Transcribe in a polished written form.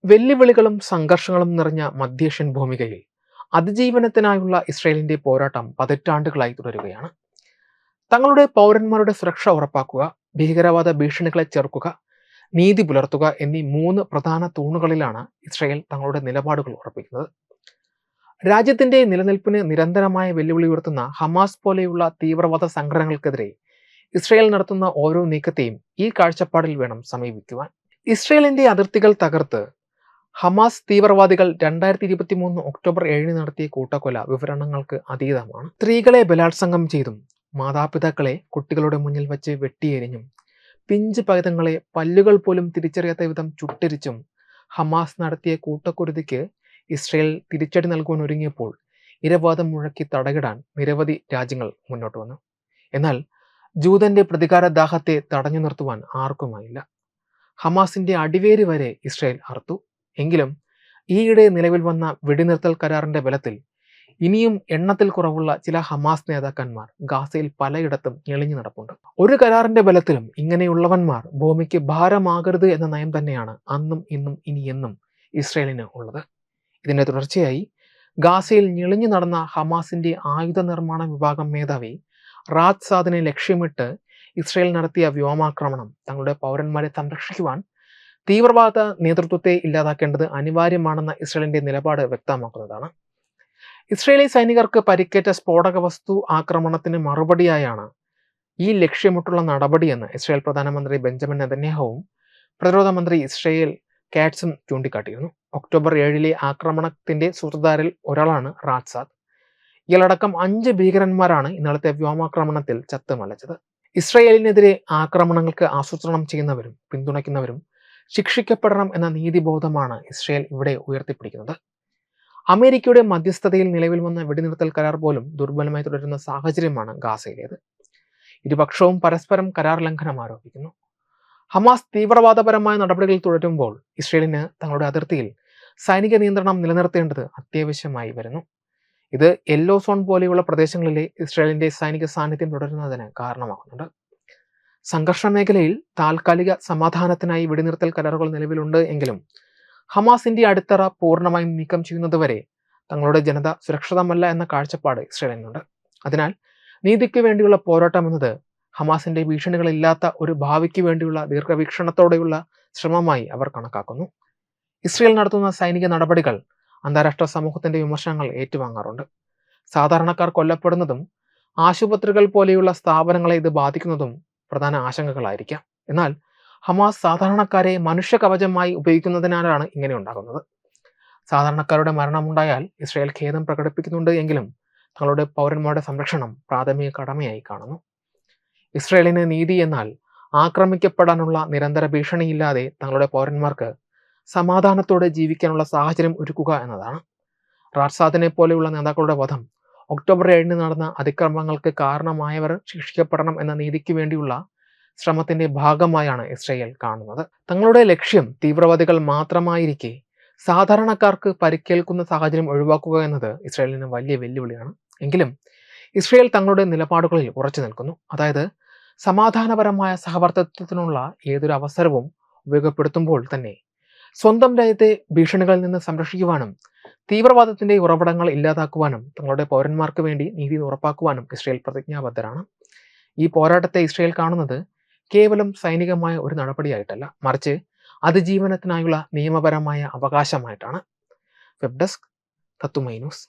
വെല്ലുവിളികളും സംഘർഷങ്ങളും നിറഞ്ഞ മധ്യേഷ്യൻ ഭൂമികയിൽ അതിജീവനത്തിനായുള്ള ഇസ്രയേലിന്റെ പോരാട്ടം പതിറ്റാണ്ടുകളായി തുടരുകയാണ്. തങ്ങളുടെ പൗരന്മാരുടെ സുരക്ഷ ഉറപ്പാക്കുക, ഭീകരവാദ ഭീഷണികളെ ചെറുക്കുക, നീതി പുലർത്തുക എന്നീ 3 പ്രധാന തൂണുകളിലാണ് ഇസ്രയേൽ തങ്ങളുടെ നിലപാടുകൾ ഉറപ്പിക്കുന്നത്. രാജ്യത്തിന്റെ നിലനിൽപ്പിന് നിരന്തരമായ വെല്ലുവിളി ഉയർത്തുന്ന ഹമാസ് പോലെയുള്ള തീവ്രവാദ സംഘടനകൾക്കെതിരെ ഇസ്രയേൽ നടത്തുന്ന ഓരോ നീക്കത്തെയും ഈ കാഴ്ചപ്പാടിൽ വേണം സമീപിക്കുവാൻ. ഇസ്രയേലിന്റെ അതിർത്തികൾ തകർത്ത് ഹമാസ് തീവ്രവാദികൾ 2023 ഒക്ടോബർ 7 നടത്തിയ കൂട്ടക്കൊല വിവരണങ്ങൾക്ക് അതീതമാണ്. സ്ത്രീകളെ ബലാത്സംഗം ചെയ്തും മാതാപിതാക്കളെ കുട്ടികളുടെ മുന്നിൽ വെച്ച് വെട്ടിയെരിഞ്ഞും പിഞ്ച് പൈതങ്ങളെ പല്ലുകൾ പോലും തിരിച്ചറിയാത്ത വിധം ചുട്ടരിച്ചും ഹമാസ് നടത്തിയ കൂട്ടക്കുരുതിക്ക് ഇസ്രയേൽ തിരിച്ചടി നൽകുവാൻ ഒരുങ്ങിയപ്പോൾ ഇരവാദം മുഴക്കി തടയിടാൻ നിരവധി രാജ്യങ്ങൾ മുന്നോട്ട് വന്നു. എന്നാൽ ജൂതന്റെ പ്രതികാര ദാഹത്തെ തടഞ്ഞു നിർത്തുവാൻ ആർക്കുമായില്ല. ഹമാസിന്റെ അടിവേര് വരെ ഇസ്രയേൽ അറുത്തു. എങ്കിലും ഈയിടെ നിലവിൽ വന്ന വെടിനിർത്തൽ കരാറിന്റെ ബലത്തിൽ ഇനിയും എണ്ണത്തിൽ കുറവുള്ള ചില ഹമാസ് നേതാക്കന്മാർ ഗാസയിൽ പലയിടത്തും ഞെളിഞ്ഞു നടപ്പുണ്ട്. ഒരു കരാറിന്റെ ബലത്തിലും ഇങ്ങനെയുള്ളവന്മാർ ഭൂമിക്ക് ഭാരമാകരുത് എന്ന നയം തന്നെയാണ് അന്നും ഇന്നും ഇനി എന്നും ഇസ്രയേലിന് ഉള്ളത്. ഇതിന്റെ തുടർച്ചയായി ഗാസയിൽ ഞെളിഞ്ഞു നടന്ന ഹമാസിന്റെ ആയുധ നിർമ്മാണ വിഭാഗം മേധാവി റാദ് സാദിനെ ലക്ഷ്യമിട്ട് ഇസ്രയേൽ നടത്തിയ വ്യോമാക്രമണം തങ്ങളുടെ പൗരന്മാരെ സംരക്ഷിക്കുവാൻ തീവ്രവാദ നേതൃത്വത്തെ ഇല്ലാതാക്കേണ്ടത് അനിവാര്യമാണെന്ന ഇസ്രയേലിന്റെ നിലപാട് വ്യക്തമാക്കുന്നതാണ്. ഇസ്രയേലി സൈനികർക്ക് പരിക്കേറ്റ സ്ഫോടക വസ്തു ആക്രമണത്തിന് മറുപടിയായാണ് ഈ ലക്ഷ്യമിട്ടുള്ള നടപടിയെന്ന് ഇസ്രയേൽ പ്രധാനമന്ത്രി ബെഞ്ചമിൻ നെതന്യാഹുവും പ്രതിരോധ മന്ത്രി ഇസ്രയേൽ കാറ്റ്സും ചൂണ്ടിക്കാട്ടിയിരുന്നു. ഒക്ടോബർ 7 ആക്രമണത്തിന്റെ സൂത്രധാരിൽ ഒരാളാണ് റാദ് സാദ്. ഇയാളടക്കം 5 ഭീകരന്മാരാണ് ഇന്നലത്തെ വ്യോമാക്രമണത്തിൽ ചത്തുമലച്ചത്. ഇസ്രയേലിനെതിരെ ആക്രമണങ്ങൾക്ക് ആസൂത്രണം ചെയ്യുന്നവരും പിന്തുണയ്ക്കുന്നവരും ശിക്ഷിക്കപ്പെടണം എന്ന നീതിബോധമാണ് ഇസ്രയേൽ ഇവിടെ ഉയർത്തിപ്പിടിക്കുന്നത്. അമേരിക്കയുടെ മധ്യസ്ഥതയിൽ നിലവിൽ വന്ന വെടിനിർത്തൽ കരാർ പോലും ദുർബലമായി തുടരുന്ന സാഹചര്യമാണ് ഗാസയിലേത്. ഇരുപക്ഷവും പരസ്പരം കരാർ ലംഘനം ആരോപിക്കുന്നു. ഹമാസ് തീവ്രവാദപരമായ നടപടികൾ തുടരുമ്പോൾ ഇസ്രയേലിന് തങ്ങളുടെ അതിർത്തിയിൽ സൈനിക നിയന്ത്രണം നിലനിർത്തേണ്ടത് അത്യാവശ്യമായി വരുന്നു. ഇത് യെല്ലോ സോൺ പോലെയുള്ള പ്രദേശങ്ങളിലെ ഇസ്രയേലിന്റെ സൈനിക സാന്നിധ്യം തുടരുന്നതിന് കാരണമാകുന്നുണ്ട്. സംഘർഷ മേഖലയിൽ താൽക്കാലിക സമാധാനത്തിനായി വെടിനിർത്തൽ കരാറുകൾ നിലവിലുണ്ട് എങ്കിലും ഹമാസിന്റെ അടിത്തറ പൂർണ്ണമായും നീക്കം ചെയ്യുന്നതുവരെ തങ്ങളുടെ ജനത സുരക്ഷിതമല്ല എന്ന കാഴ്ചപ്പാട് ഇസ്രയേലിനുണ്ട്. അതിനാൽ നീതിക്ക് വേണ്ടിയുള്ള പോരാട്ടം എന്നത് ഹമാസിന്റെ ഭീഷണികളില്ലാത്ത ഒരു ഭാവിക്ക് വേണ്ടിയുള്ള ദീർഘവീക്ഷണത്തോടെയുള്ള ശ്രമമായി അവർ കണക്കാക്കുന്നു. ഇസ്രയേൽ നടത്തുന്ന സൈനിക നടപടികൾ അന്താരാഷ്ട്ര സമൂഹത്തിന്റെ വിമർശനങ്ങൾ ഏറ്റുവാങ്ങാറുണ്ട്. സാധാരണക്കാർ കൊല്ലപ്പെടുന്നതും ആശുപത്രികൾ പോലെയുള്ള സ്ഥാപനങ്ങളെ ഇത് ബാധിക്കുന്നതും പ്രധാന ആശങ്കകളായിരിക്കാം. എന്നാൽ ഹമാസ് സാധാരണക്കാരെ മനുഷ്യ കവചമായി ഉപയോഗിക്കുന്നതിനാലാണ് ഇങ്ങനെ ഉണ്ടാകുന്നത്. സാധാരണക്കാരുടെ മരണമുണ്ടായാൽ ഇസ്രയേൽ ഖേദം പ്രകടിപ്പിക്കുന്നുണ്ട് എങ്കിലും തങ്ങളുടെ പൗരന്മാരുടെ സംരക്ഷണം പ്രാഥമിക കടമയായി കാണുന്നു. ഇസ്രയേലിന് നീതി എന്നാൽ ആക്രമിക്കപ്പെടാനുള്ള നിരന്തര ഭീഷണിയില്ലാതെ തങ്ങളുടെ പൗരന്മാർക്ക് സമാധാനത്തോടെ ജീവിക്കാനുള്ള സാഹചര്യം ഒരുക്കുക എന്നതാണ്. റാദ് സാദിനെ പോലെയുള്ള നേതാക്കളുടെ വധം, ഒക്ടോബർ 7 നടന്ന അതിക്രമങ്ങൾക്ക് കാരണമായവർ ശിക്ഷിക്കപ്പെടണം എന്ന നീതിക്ക് വേണ്ടിയുള്ള ശ്രമത്തിന്റെ ഭാഗമായാണ് ഇസ്രയേൽ കാണുന്നത്. തങ്ങളുടെ ലക്ഷ്യം തീവ്രവാദികൾ മാത്രമായിരിക്കെ സാധാരണക്കാർക്ക് പരിക്കേൽക്കുന്ന സാഹചര്യം ഒഴിവാക്കുക എന്നത് ഇസ്രയേലിന് വലിയ വെല്ലുവിളിയാണ്. എങ്കിലും ഇസ്രയേൽ തങ്ങളുടെ നിലപാടുകളിൽ ഉറച്ചു നിൽക്കുന്നു. അതായത് സമാധാനപരമായ സഹവർത്തിത്വത്തിനുള്ള ഏതൊരു അവസരവും ഉപയോഗപ്പെടുത്തുമ്പോൾ തന്നെ സ്വന്തം രാജ്യത്തെ ഭീഷണികളിൽ നിന്ന് സംരക്ഷിക്കുവാനും തീവ്രവാദത്തിന്റെ ഉറവിടങ്ങൾ ഇല്ലാതാക്കുവാനും തങ്ങളുടെ പൗരന്മാർക്ക് വേണ്ടി നീതി ഉറപ്പാക്കുവാനും ഇസ്രയേൽ പ്രതിജ്ഞാബദ്ധരാണ്. ഈ പോരാട്ടത്തെ ഇസ്രയേൽ കാണുന്നത് കേവലം സൈനികമായ ഒരു നടപടിയായിട്ടല്ല, മറിച്ച് അതിജീവനത്തിനായുള്ള നിയമപരമായ അവകാശമായിട്ടാണ്. വെബ് ഡെസ്ക് തത്തുമൈ ന്യൂസ്.